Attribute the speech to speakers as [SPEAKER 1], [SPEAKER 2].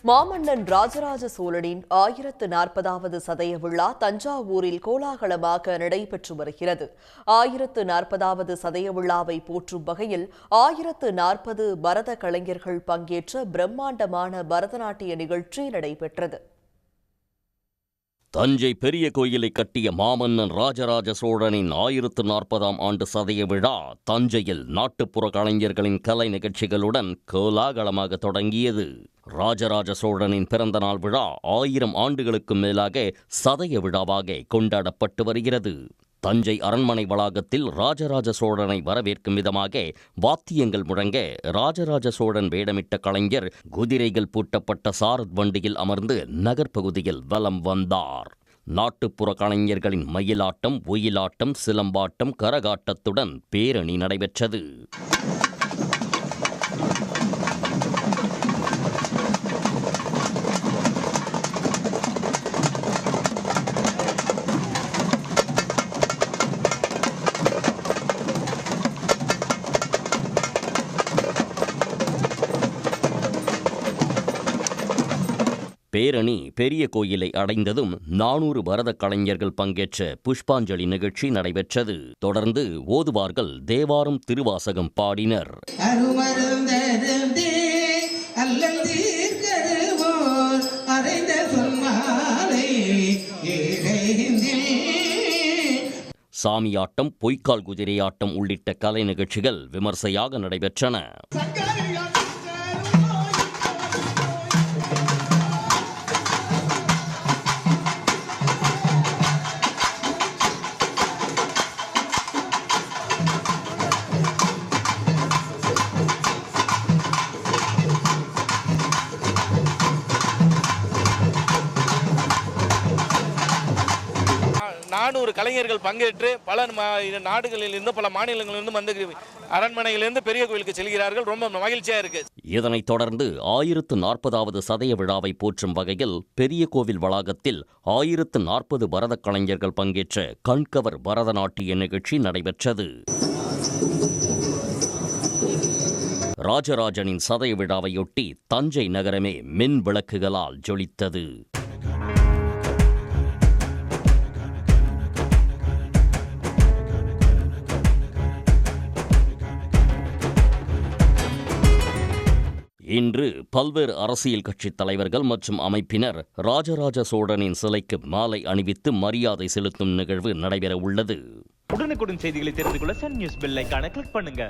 [SPEAKER 1] மாமன்னன் ராஜராஜ சோழனின் 1040வது சதய விழா தஞ்சாவூரில் கோலாகலமாக நடைபெற்று வருகிறது. 1040வது சதய விழாவை போற்றும் வகையில் 1040 பரத கலைஞர்கள் பங்கேற்ற பிரம்மாண்டமான பரதநாட்டிய நிகழ்ச்சி நடைபெற்றது.
[SPEAKER 2] தஞ்சை பெரிய கோயிலை கட்டிய மாமன்னன் ராஜராஜ சோழனின் 1040ஆம் ஆண்டு சதய விழா தஞ்சையில் நாட்டுப்புற கலைஞர்களின் கலை நிகழ்ச்சிகளுடன் கோலாகலமாக தொடங்கியது. ராஜராஜ சோழனின் பிறந்தநாள் விழா 1000 ஆண்டுகளுக்கு மேலாக சதய விழாவாக கொண்டாடப்பட்டு வருகிறது. தஞ்சை அரண்மனை வளாகத்தில் ராஜராஜ சோழனை வரவேற்கும் விதமாக வாத்தியங்கள் முழங்க ராஜராஜ சோழன் வேடமிட்ட கலைஞர் குதிரைகள் பூட்டப்பட்ட சாரத் வண்டியில் அமர்ந்து நகர்ப்பகுதியில் வலம் வந்தார். நாட்டுப்புற கலைஞர்களின் மயிலாட்டம், ஒயிலாட்டம், சிலம்பாட்டம், கரகாட்டத்துடன் பேரணி நடைபெற்றது. பேரணி பெரிய கோயிலை அடைந்ததும் 400 பரத கலைஞர்கள் பங்கேற்ற புஷ்பாஞ்சலி நிகழ்ச்சி நடைபெற்றது. தொடர்ந்து ஓதுவார்கள் தேவாரம், திருவாசகம் பாடினர். சாமியாட்டம், பொய்க்கால் குதிரையாட்டம் உள்ளிட்ட கலை நிகழ்ச்சிகள் விமர்சையாக நடைபெற்றன.
[SPEAKER 3] நானூறு கலைஞர்கள் பங்கேற்று பல நாடுகளிலிருந்து, பல மாநிலங்களிலிருந்து வந்து அரண்மனையிலிருந்து பெரிய கோயிலுக்கு செல்கிறார்கள். ரொம்ப மகிழ்ச்சியா இருக்கு.
[SPEAKER 2] இதனைத் தொடர்ந்து 1040வது சதய விழாவை போற்றும் வகையில் பெரிய கோவில் வளாகத்தில் 1040 பரத கலைஞர்கள் பங்கேற்ற கண்கவர் பரதநாட்டிய நிகழ்ச்சி நடைபெற்றது. ராஜராஜனின் சதய விழாவையொட்டி தஞ்சை நகரமே மின் விளக்குகளால் ஜொலித்தது. இன்று பல்வேறு அரசியல் கட்சித் தலைவர்கள் மற்றும் அமைப்பினர் ராஜராஜ சோழனின் சிலைக்கு மாலை அணிவித்து மரியாதை செலுத்தும் நிகழ்வு நடைபெற உள்ளது.
[SPEAKER 4] உடனுக்குடன் செய்திகளை தெரிந்து கொள்ள சன் நியூஸ் பெல் ஐகானை கிளிக் பண்ணுங்க.